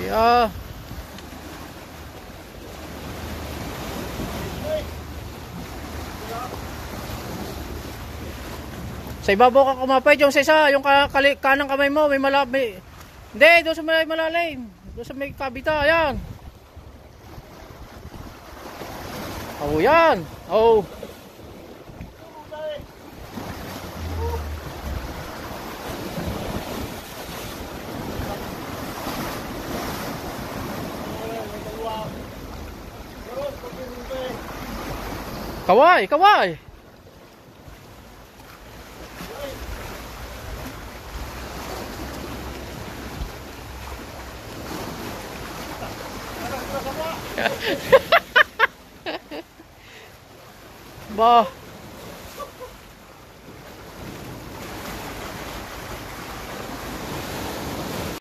Yeah. Sa ibabaw ka kumapit, yung sa isa, yung kanang kamay mo, may malapit. Hindi, doon sa may malalim. Doon sa may kabita, ayan. Oh, yan. Oh. Kaway, kaway. Bah.